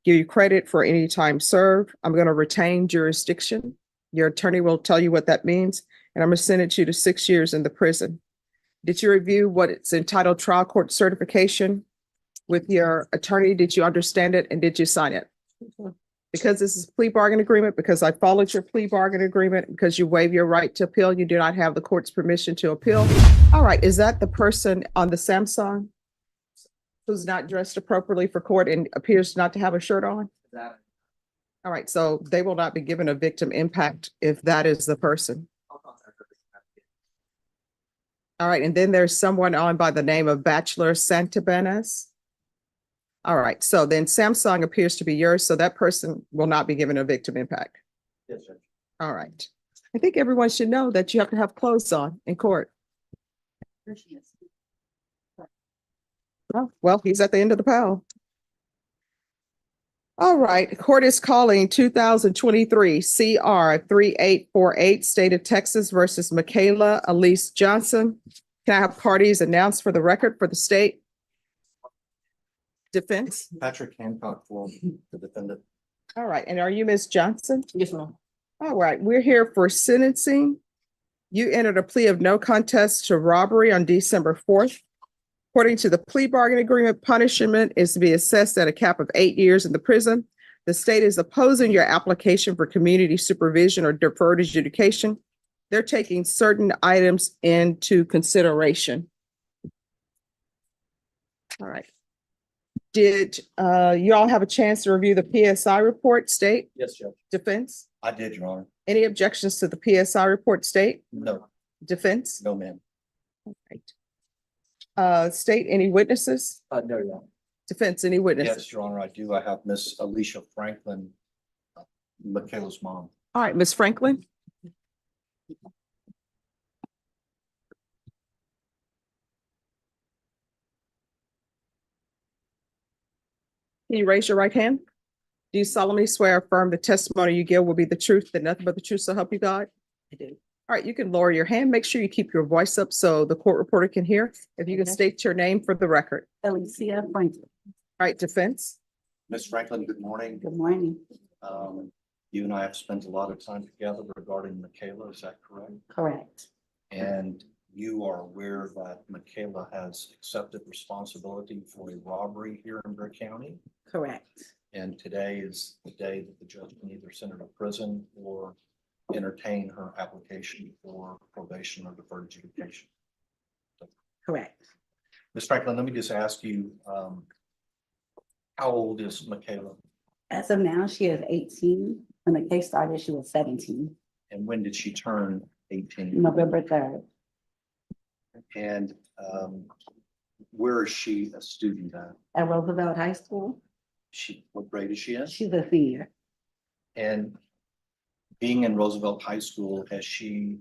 give you credit for any time served. I'm going to retain jurisdiction. Your attorney will tell you what that means, and I'm going to sentence you to 6 years in the prison. Did you review what it's entitled trial court certification with your attorney? Did you understand it and did you sign it? Because this is a plea bargain agreement, because I followed your plea bargain agreement, because you waive your right to appeal, you do not have the court's permission to appeal. All right, is that the person on the Samsung who's not dressed appropriately for court and appears not to have a shirt on? All right, so they will not be given a victim impact if that is the person. All right, and then there's someone on by the name of Bachelor Santabanes. All right, so then Samsung appears to be yours, so that person will not be given a victim impact. Yes, sir. All right. I think everyone should know that you have to have clothes on in court. Oh, well, he's at the end of the pile. All right, court is calling 2023 CR 3848, State of Texas versus Michaela Elise Johnson. Can I have parties announced for the record for the state? Defense? Patrick Hancock for the defendant. All right, and are you Ms. Johnson? Yes, ma'am. All right, we're here for sentencing. You entered a plea of no contest to robbery on December 4th. According to the plea bargain agreement, punishment is to be assessed at a cap of 8 years in the prison. The state is opposing your application for community supervision or deferred adjudication. They're taking certain items into consideration. All right. Did you all have a chance to review the PSI report, state? Yes, Judge. Defense? I did, Your Honor. Any objections to the PSI report, state? No, Defense? no, ma'am. All right. State, any witnesses? No, Your Honor. Defense, any witnesses? Yes, Your Honor, I do. I have Miss Alicia Franklin, Michaela's mom. All right, Ms. Franklin. Can you raise your right hand? Do you solemnly swear or affirm the testimony you give will be the truth, that nothing but the truth, so help you God? I do. All right, you can lower your hand. Make sure you keep your voice up so the court reporter can hear. If you can Okay. state your name for the record. Alicia Franklin. All right, defense. Miss Franklin, good morning. Good morning. You and I have spent a lot of time together regarding Michaela, is that correct? Correct. And you are aware that Michaela has accepted responsibility for a robbery here in Brick County. Correct. And today is the day that the judge can either send her to prison or entertain her application for probation or deferred adjudication. Correct. Ms. Franklin, let me just ask you, how old is Michaela? As of now, she is 18. When the case started, she was 17. And when did she turn 18? November 3rd. And where is she a student at? At Roosevelt High School. What grade is she in? She's a senior. And being in Roosevelt High School, has she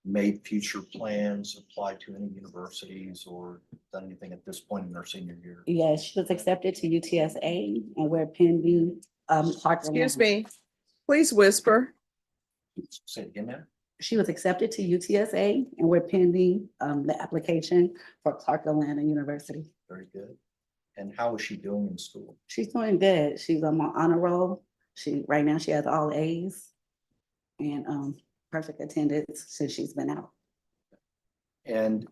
made future plans, applied to any universities, or done anything at this point in her senior year? Yes, she was accepted to UTSA and we're pending. Excuse me, please whisper. Say it again, ma'am. She was accepted to UTSA and we're pending the application for Clark Atlanta University. Very good. And how is she doing in school? She's doing good. She's on my honor roll. Right now she has all A's and perfect attendance since she's been out. And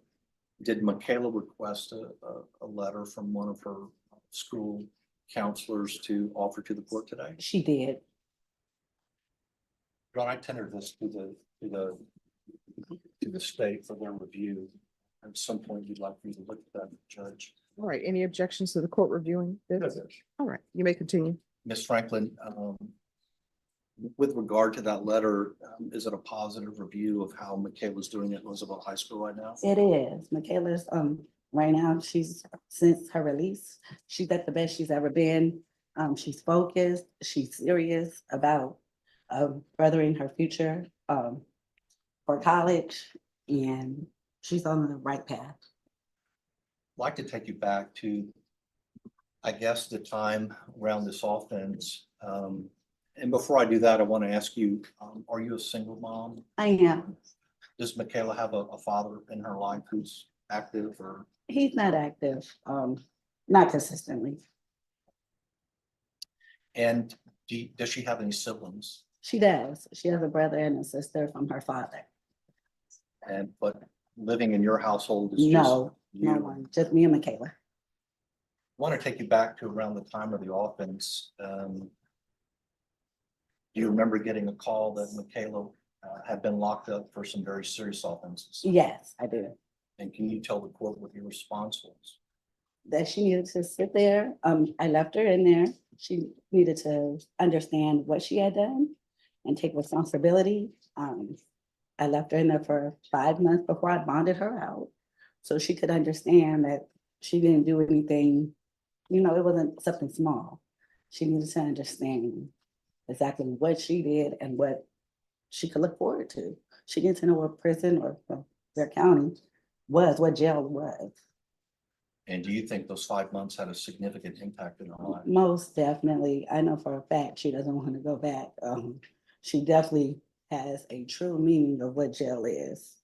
did Michaela request a letter from one of her school counselors to offer to the court today? She did. John, I tendered this to the state for their review. At some point, you'd like me to look at that, Judge. All right, any objections to the court reviewing this? All right, you may continue. Ms. Franklin, with regard to that letter, is it a positive review of how Michaela's doing at Roosevelt High School right now? It is. Michaela's right now, since her release, she's at the best she's ever been. She's focused, she's serious about furthering her future for college, and she's on the right path. I'd like to take you back to, I guess, the time around this offense. And before I do that, I want to ask you, are you a single mom? I am. Does Michaela have a father in her life who's active, or? He's not active, not consistently. And does she have any siblings? She does. She has a brother and a sister from her father. But living in your household is just No, no you? one, just me and Michaela. Want to take you back to around the time of the offense. Do you remember getting a call that Michaela had been locked up for some very serious offenses? Yes, I do. And can you tell the court what your response was? That she needed to sit there. I left her in there. She needed to understand what she had done and take responsibility. I left her in there for 5 months before I bonded her out. So she could understand that she didn't do anything, it wasn't something small. She needed to understand exactly what she did and what she could look forward to. She needed to know what prison or their county was, what jail was. And do you think those 5 months had a significant impact in her life? Most definitely. I know for a fact she doesn't want to go back. She definitely has a true meaning of what jail is.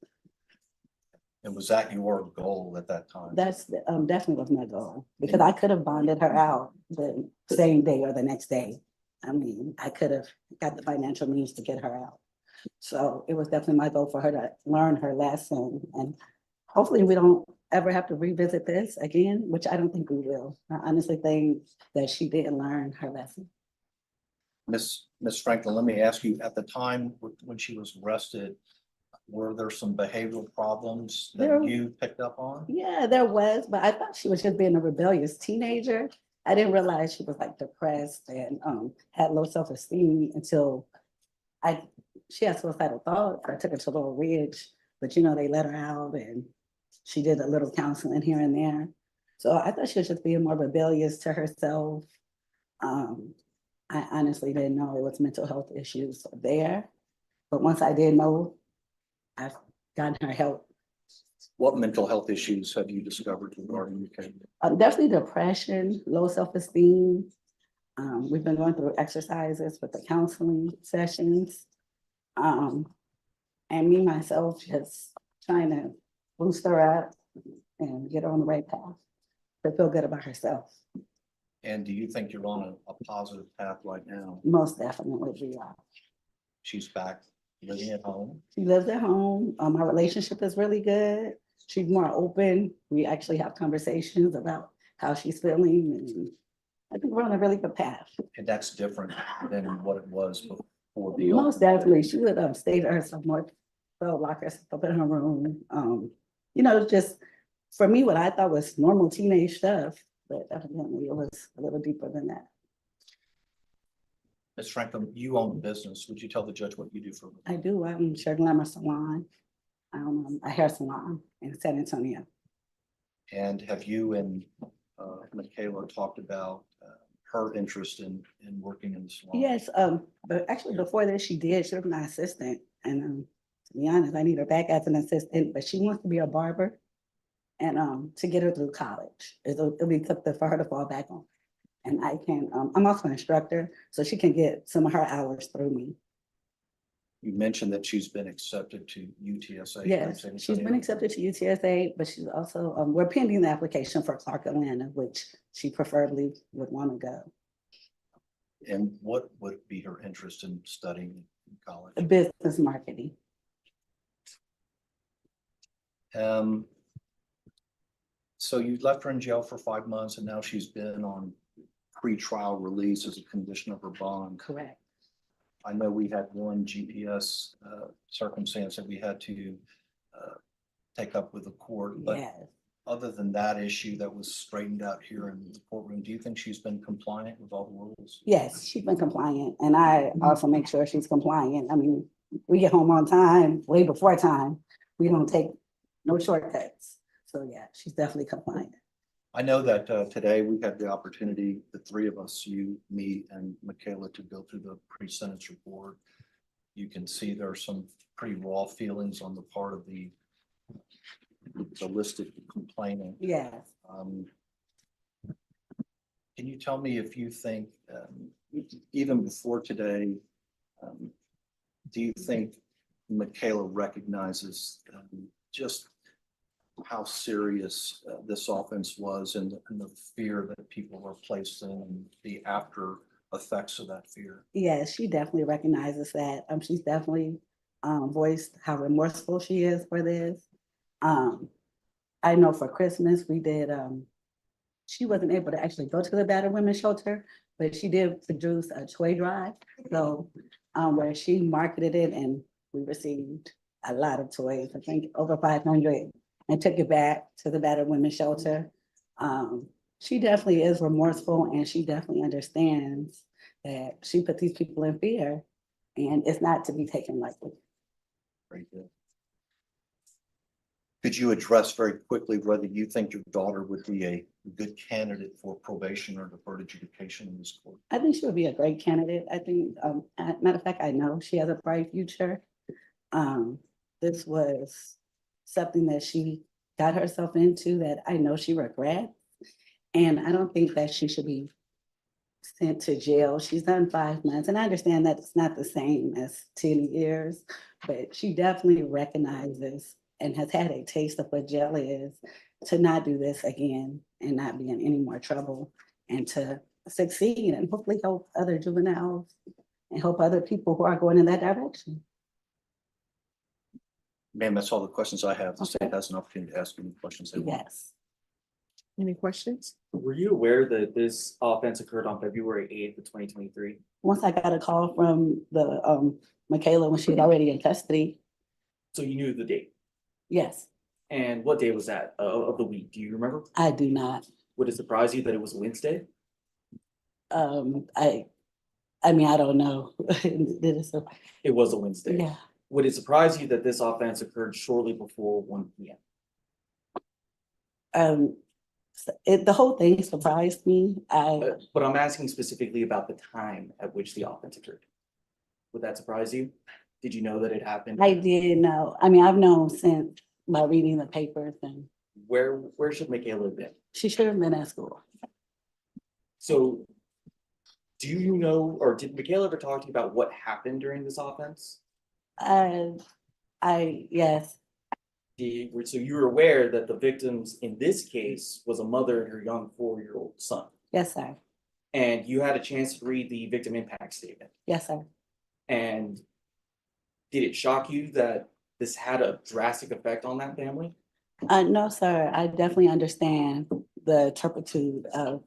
And was that your goal at that time? That's definitely was my goal, because I could have bonded her out the same day or the next day. I mean, I could have got the financial means to get her out. So it was definitely my goal for her to learn her lesson, and hopefully we don't ever have to revisit this again, which I don't think we will. I honestly think that she did learn her lesson. Miss Franklin, let me ask you, at the time when she was arrested, were there some behavioral problems There- that you picked up on? Yeah, there was, but I thought she was just being a rebellious teenager. I didn't realize she was like depressed and had low self-esteem until she had suicidal thoughts. I took her to Little Ridge, but they let her out and she did a little counseling here and there. So I thought she was just being more rebellious to herself. I honestly didn't know it was mental health issues there. But once I did know, I've gotten her help. What mental health issues have you discovered regarding your case? Definitely depression, low self-esteem. We've been going through exercises with the counseling sessions. And me, myself, just trying to boost her up and get her on the right path to feel good about herself. And do you think you're on a positive path right now? Most definitely we are. She's back living at home. She lives at home. Our relationship is really good. She's more open. We actually have conversations about how she's feeling, and I think we're on a really good path. And that's different than what it was before the. Most definitely, she would stay to herself more, so lock herself up in her room. Just for me, what I thought was normal teenage stuff, but evidently it was a little deeper than that. Ms. Franklin, you own a business. Would you tell the judge what you do for a living? I do. I'm Sure Glamour Salon, a hair salon in San Antonio. And have you and Michaela talked about her interest in working in the salon? Yes, but actually before this, she was my assistant, and to be honest, I need her back as an assistant, but she wants to be a barber, and to get her through college, it'll be something for her to fall back on. And I can, I'm also an instructor, so she can get some of her hours through me. You mentioned that she's been accepted to UTSA. Yes, she's been accepted to UTSA, but she's also, we're pending the application for Clark Atlanta, which she preferably would want to go. And what would be her interest in studying in college? Business marketing. So you left her in jail for 5 months, and now she's been on pre-trial release as a condition of her bond. Correct. I know we had one GPS circumstance that we had to take up with the court, but Yes. other than that issue that was straightened out here in the courtroom, do you think she's been compliant with all the rules? Yes, she's been compliant, and I also make sure she's compliant. I mean, we get home on time, way before time. We don't take no shortcuts. So yeah, she's definitely compliant. I know that today we had the opportunity, the three of us, you, me, and Michaela, to go through the pre-sentence report. You can see there are some pretty raw feelings on the part of the listed complainant. Yes. Can you tell me if you think, even before today, do you think Michaela recognizes just how serious this offense was, and the fear that people were placed in, and the after effects of that fear. Yeah, she definitely recognizes that. She's definitely voiced how remorseful she is for this. I know for Christmas we did. She wasn't able to actually go to the battered women's shelter, but she did produce a toy drive. So where she marketed it, and we received a lot of toys. I think over 500, and took it back to the battered women's shelter. She definitely is remorseful, and she definitely understands that she put these people in fear, and it's not to be taken lightly. Very good. Could you address very quickly whether you think your daughter would be a good candidate for probation or deferred adjudication in this court? I think she would be a great candidate. I think, matter of fact, I know she has a bright future. This was something that she got herself into that I know she regrets. And I don't think that she should be sent to jail. She's done 5 months, and I understand that it's not the same as 10 years, but she definitely recognizes and has had a taste of what jail is, to not do this again and not be in any more trouble, and to succeed and hopefully help other juveniles and help other people who are going in that direction. Ma'am, that's all the questions I have. The state Okay. has an opportunity to ask any questions they want. Yes, Any questions? Were you aware that this offense occurred on February 8th of 2023? once I got a call from the Michaela when she was already in custody. So you knew the date. Yes, And what day was that of the week? Do you remember? I do not. Would it surprise you that it was Wednesday? I mean, I don't know. Did it sur- It was a Wednesday. Yeah, Would it surprise you that this offense occurred shortly before 1 p.m.? the whole thing surprised me. But I'm asking specifically about the time at which the offense occurred. Would that surprise you? Did you know that it happened? I did know. I mean, I've known since by reading the papers, and Where should Michaela have been? she should have been at school. So do you know, or did Michaela ever talk to you about what happened during this offense? Yes, So you were aware that the victims in this case was a mother and her young 4-year-old son, yes, sir. and you had a chance to read the victim impact statement. Yes, sir. And did it shock you that this had a drastic effect on that family? No, sir. I definitely understand the turpitude of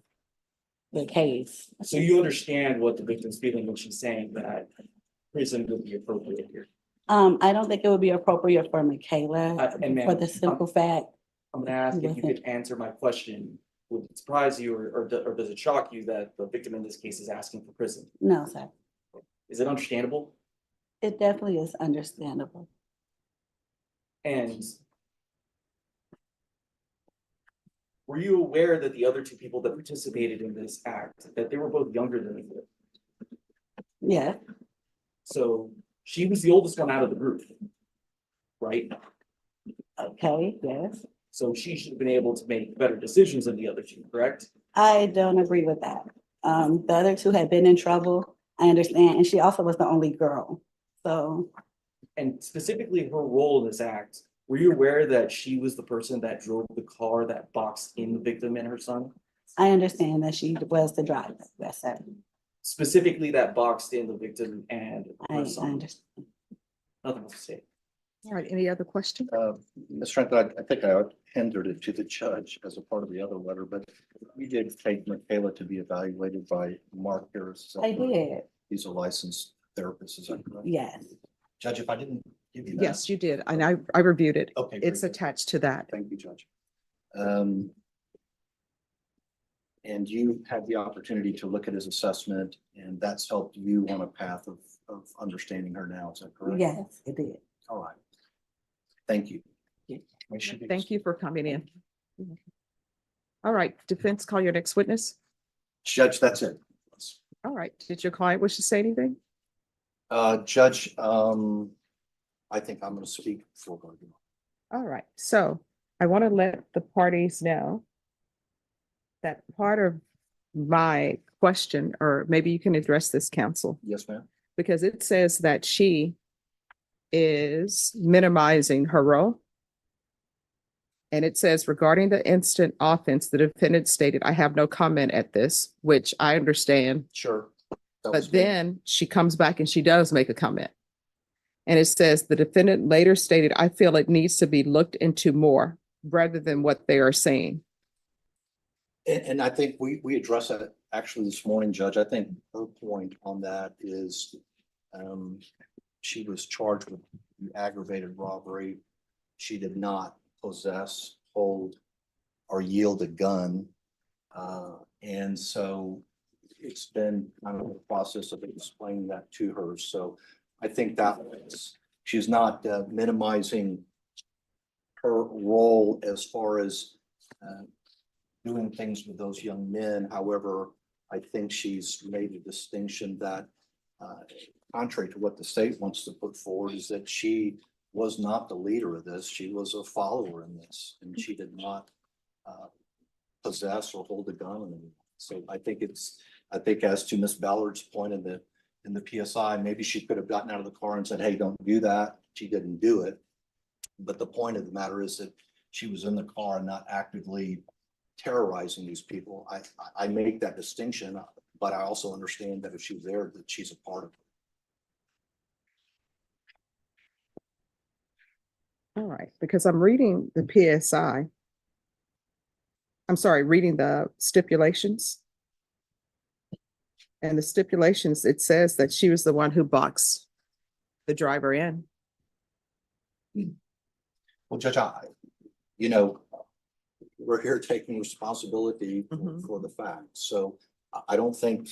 the case. So you understand what the victim's feeling when she's saying that prison would be appropriate here. I don't think it would be appropriate for Michaela And ma'am, for the simple fact. I'm gonna ask if you could answer my question. Would it surprise you or does it shock you that the victim in this case is asking for prison? No, sir. Is it understandable? It definitely is understandable. And were you aware that the other 2 people that participated in this act, that they were both younger than you? Yeah, So she was the oldest one out of the group, right? okay, yes. So she should have been able to make better decisions than the other 2, correct? I don't agree with that. The other 2 had been in trouble. I understand, and she also was the only girl. So And specifically her role in this act, were you aware that she was the person that drove the car that boxed in the victim and her son? I understand that she was the driver. Yes, sir. Specifically that boxed in the victim and I her son? understand. Nothing else to say. All right, any other questions? Ms. Franklin, I think I tendered it to the judge as a part of the other letter, but we did take Michaela to be evaluated by Mark Harris. I did, He's a licensed therapist, is that correct? yes. Judge, if I didn't give you that. Yes, you did. And I reviewed it. Okay. It's very good. attached to that. Thank you, Judge. And you had the opportunity to look at his assessment, and that's helped you on a path of understanding her now, is that correct? Yes, it did. All right. Thank you. Yeah. Thank you for coming in. All right, defense, call your next witness. Judge, that's it. All right, did your client wish to say anything? Judge, I think I'm going to speak for her. All right, so I want to let the parties know that part of my question, or maybe you can address this, counsel, Yes, ma'am. because it says that she is minimizing her role. And it says regarding the instant offense, the defendant stated, I have no comment at this, which I understand. Sure. But then she comes back and she does make a comment. And it says the defendant later stated, I feel it needs to be looked into more rather than what they are saying. And I think we addressed that actually this morning, Judge. I think her point on that is she was charged with aggravated robbery. She did not possess, hold, or yield a gun. And so it's been kind of a process of explaining that to her. So I think that she's not minimizing her role as far as doing things with those young men. However, I think she's made a distinction that contrary to what the state wants to put forward is that she was not the leader of this. She was a follower in this, and she did not possess or hold a gun. So I think as to Miss Ballard's point in the PSI, maybe she could have gotten out of the car and said, hey, don't do that. She didn't do it. But the point of the matter is that she was in the car and not actively terrorizing these people. I make that distinction, but I also understand that if she's there, that she's a part of it. All right, because I'm reading the PSI. I'm sorry, reading the stipulations. And the stipulations, it says that she was the one who boxed the driver in. Well, Judge, we're here taking responsibility for the facts. So I don't think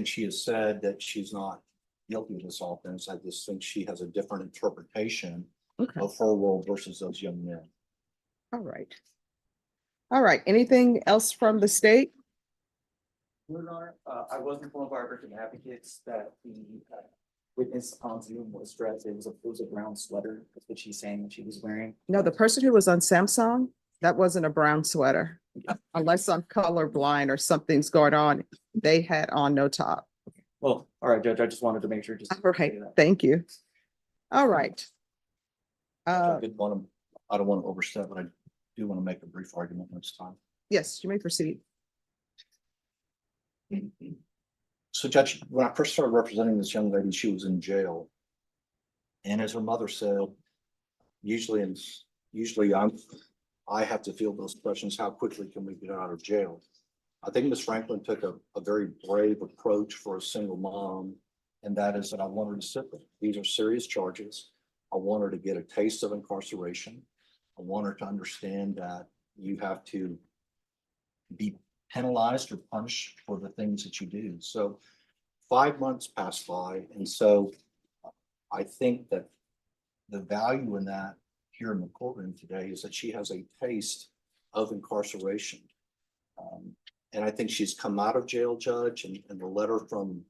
she has said that she's not guilty of this offense. I just think she has a different interpretation of her role versus those young men. All right. All right. Anything else from the state? I was informed by our victim advocates that the witness on Zoom was dressed. It was a brown sweater. That's what she's saying that she was wearing. No, the person who was on Samsung, that wasn't a brown sweater. Unless I'm colorblind or something's going on, they had on no top. Well, all right, Judge, I just wanted to make sure. All right, thank you. All right. I don't want to overstep, but I do want to make a brief argument next time. Yes, you may proceed. So, Judge, when I first started representing this young lady, she was in jail. And as her mother said, usually I have to field those questions, how quickly can we get out of jail? I think Ms. Franklin took a very brave approach for a single mom, and that is that I want her to sit there. These are serious charges. I want her to get a taste of incarceration. I want her to understand that you have to be penalized or punished for the things that you do. So 5 months passed by. And so I think that the value in that here in the courtroom today is that she has a taste of incarceration. And I think she's come out of jail, Judge, and the letter from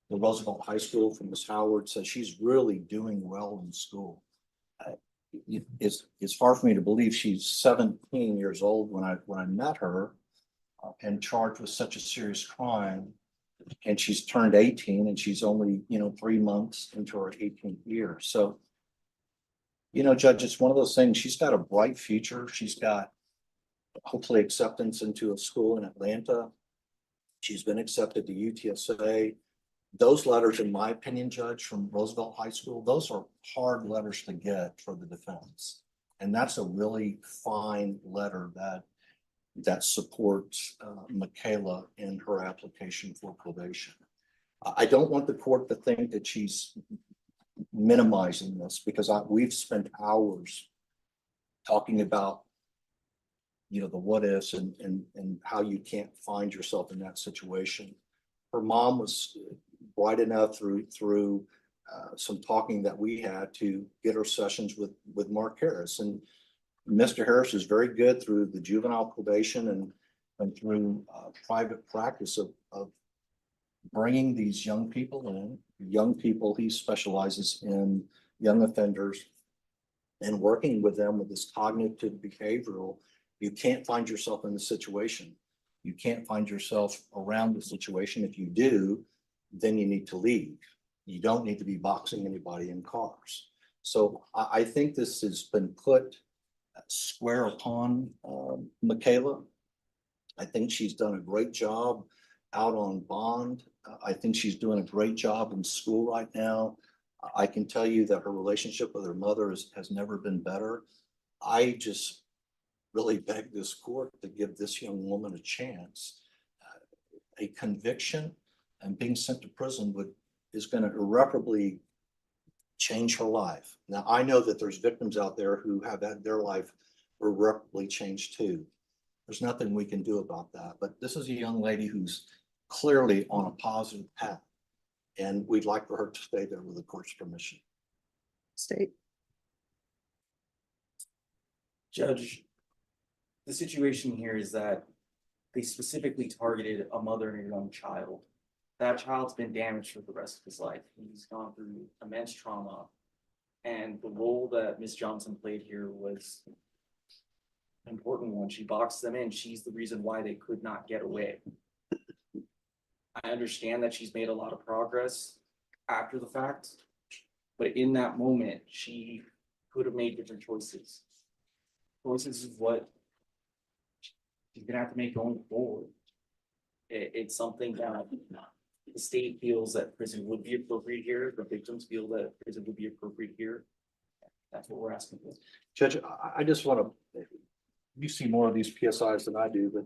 the Roosevelt High School from Ms. Howard says she's really doing well in school. It's hard for me to believe she's 17 years old when I met her and charged with such a serious crime, and she's turned 18 and she's only 3 months into her 18th year. So Judge, it's one of those things. She's got a bright future. She's got hopefully acceptance into a school in Atlanta. She's been accepted to UTSA. Those letters, in my opinion, Judge, from Roosevelt High School, those are hard letters to get for the defense. And that's a really fine letter that supports Michaela in her application for probation. I don't want the court to think that she's minimizing this, because we've spent hours talking about the what ifs and how you can't find yourself in that situation. Her mom was bright enough through some talking that we had to get her sessions with Mark Harris, and Mr. Harris is very good through the juvenile probation and through private practice of bringing these young people in. He specializes in young offenders and working with them with this cognitive behavioral. You can't find yourself in the situation. You can't find yourself around the situation. If you do, then you need to leave. You don't need to be boxing anybody in cars. So I think this has been put square upon Michaela. I think she's done a great job out on bond. I think she's doing a great job in school right now. I can tell you that her relationship with her mother has never been better. I just really beg this court to give this young woman a chance. A conviction and being sent to prison is going to irreparably change her life. Now, I know that there's victims out there who have had their life irreparably changed too. There's nothing we can do about that, but this is a young lady who's clearly on a positive path, and we'd like for her to stay there with the court's permission. State. Judge, the situation here is that they specifically targeted a mother and a young child. That child's been damaged for the rest of his life. He's gone through immense trauma. And the role that Ms. Johnson played here was an important one. She boxed them in. She's the reason why they could not get away. I understand that she's made a lot of progress after the fact, but in that moment, she could have made different choices. Choices is what she's gonna have to make going forward. It's something that the state feels that prison would be appropriate here. The victims feel that prison would be appropriate here. That's what we're asking for. Judge, I just want to, you see more of these PSIs than I do, but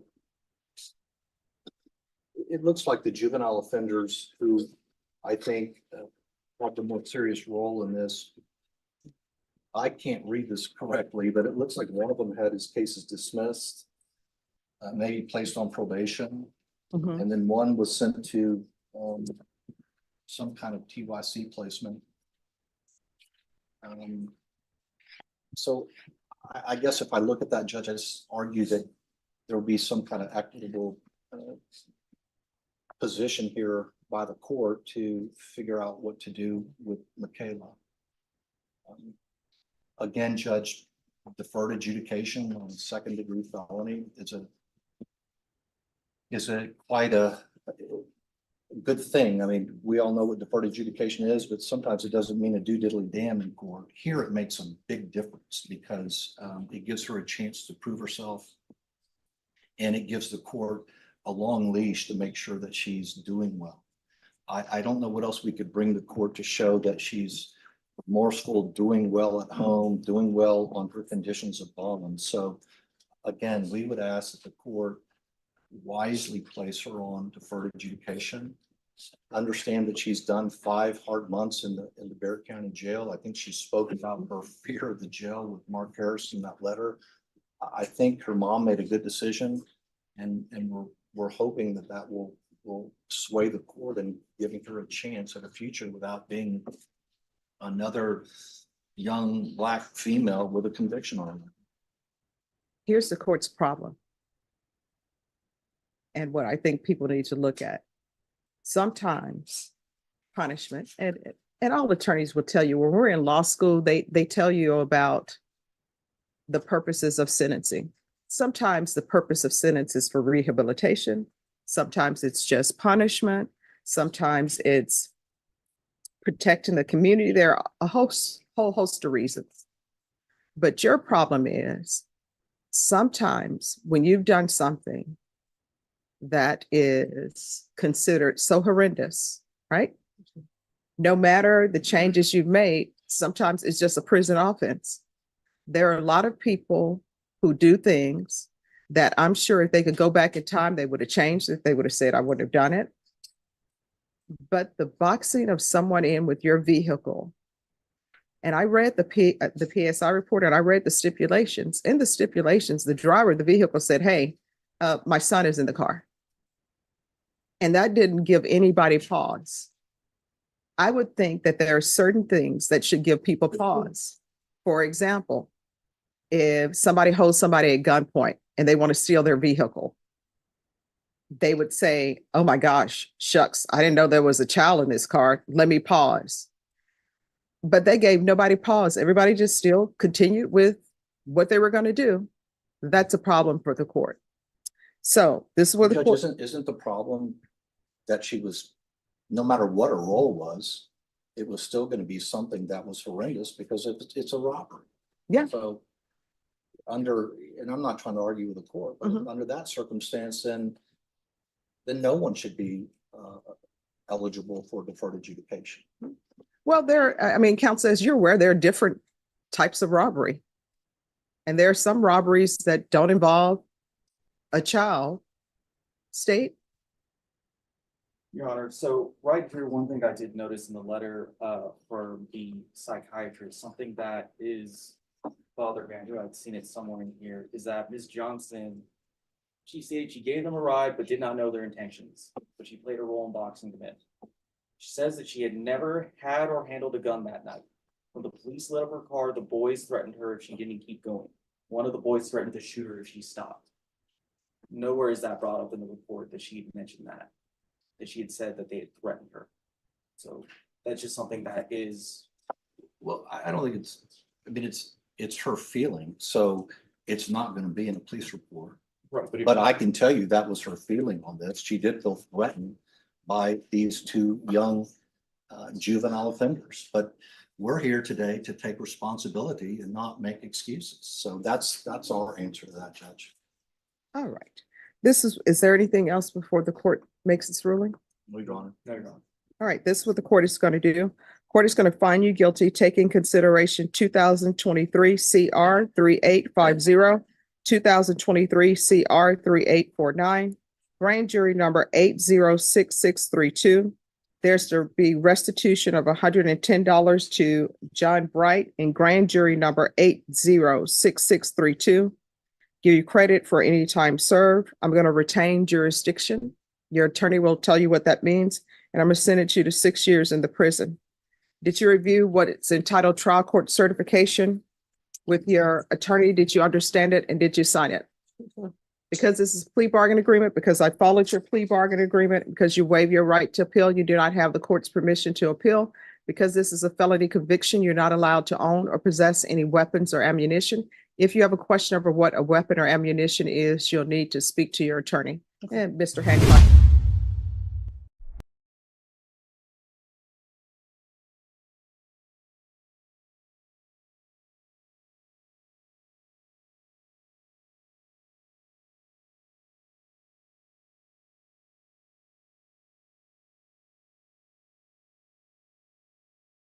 it looks like the juvenile offenders who I think have the more serious role in this. I can't read this correctly, but it looks like one of them had his cases dismissed, maybe placed on probation, Mhm. and then one was sent to some kind of TYC placement. So I guess if I look at that, Judge, I just argue that there will be some kind of equitable position here by the court to figure out what to do with Michaela. Again, Judge, deferred adjudication on second-degree felony is quite a good thing. I mean, we all know what deferred adjudication is, but sometimes it doesn't mean a do diddly damn in court. Here, it makes a big difference because it gives her a chance to prove herself, and it gives the court a long leash to make sure that she's doing well. I don't know what else we could bring the court to show that she's remorseful, doing well at home, doing well on her conditions of bond. So again, we would ask that the court wisely place her on deferred adjudication. Understand that she's done 5 hard months in the Barrett County Jail. I think she spoke about her fear of the jail with Mark Harris in that letter. I think her mom made a good decision, and we're hoping that will sway the court in giving her a chance at a future without being another young Black female with a conviction on her. Here's the court's problem. And what I think people need to look at. Sometimes punishment, and all attorneys will tell you when we're in law school, they tell you about the purposes of sentencing. Sometimes the purpose of sentence is for rehabilitation. Sometimes it's just punishment. Sometimes it's protecting the community. There are a whole host of reasons. But your problem is sometimes when you've done something that is considered so horrendous, right? No matter the changes you've made, sometimes it's just a prison offense. There are a lot of people who do things that I'm sure if they could go back in time, they would have changed it. They would have said, I wouldn't have done it. But the boxing of someone in with your vehicle, and I read the PSI report and I read the stipulations. In the stipulations, the driver of the vehicle said, hey, my son is in the car. And that didn't give anybody pause. I would think that there are certain things that should give people pause. For example, if somebody holds somebody at gunpoint and they want to steal their vehicle, they would say, oh my gosh, shucks, I didn't know there was a child in this car. Let me pause. But they gave nobody pause. Everybody just still continued with what they were going to do. That's a problem for the court. So this is what the court. Isn't the problem that she was, no matter what her role was, it was still going to be something that was horrendous because it's a robbery. Yeah. So and I'm not trying to argue with the court, but under that circumstance, then then no one should be eligible for deferred adjudication. Well, I mean, counsel, as you're aware, there are different types of robbery. And there are some robberies that don't involve a child. State? Your Honor, so right here, one thing I did notice in the letter for the psychiatrist, something that is bothering me, I've seen it somewhere in here, is that Ms. Johnson, she said she gave them a ride but did not know their intentions, but she played a role in boxing them in. She says that she had never had or handled a gun that night. When the police lit up her car, the boys threatened her if she didn't keep going. One of the boys threatened to shoot her if she stopped. Nowhere is that brought up in the report that she had mentioned that she had said that they had threatened her. So that's just something that is. Well, I don't think it's her feeling, so it's not going to be in a police report. Right, But I can tell you that was her feeling on this. She did feel threatened by these two young juvenile offenders. But we're here today to take responsibility and not make excuses. So that's our answer to that, Judge. All right. Is there anything else before the court makes its ruling? No, Your Honor. No, Your Honor. All right, this is what the court is going to do. Court is going to find you guilty, taking consideration 2023 CR 3850, 2023 CR 3849, grand jury number 806632. There's to be restitution of $110 to John Bright in grand jury number 806632. Give you credit for any time served. I'm going to retain jurisdiction. Your attorney will tell you what that means, and I'm going to sentence you to 6 years in the prison. Did you review what it's entitled trial court certification with your attorney? Did you understand it and did you sign it? Because this is a plea bargain agreement, because I followed your plea bargain agreement, because you waive your right to appeal, you do not have the court's permission to appeal. Because this is a felony conviction, you're not allowed to own or possess any weapons or ammunition. If you have a question over what a weapon or ammunition is, you'll need to speak to your attorney. And Mr. Hancock.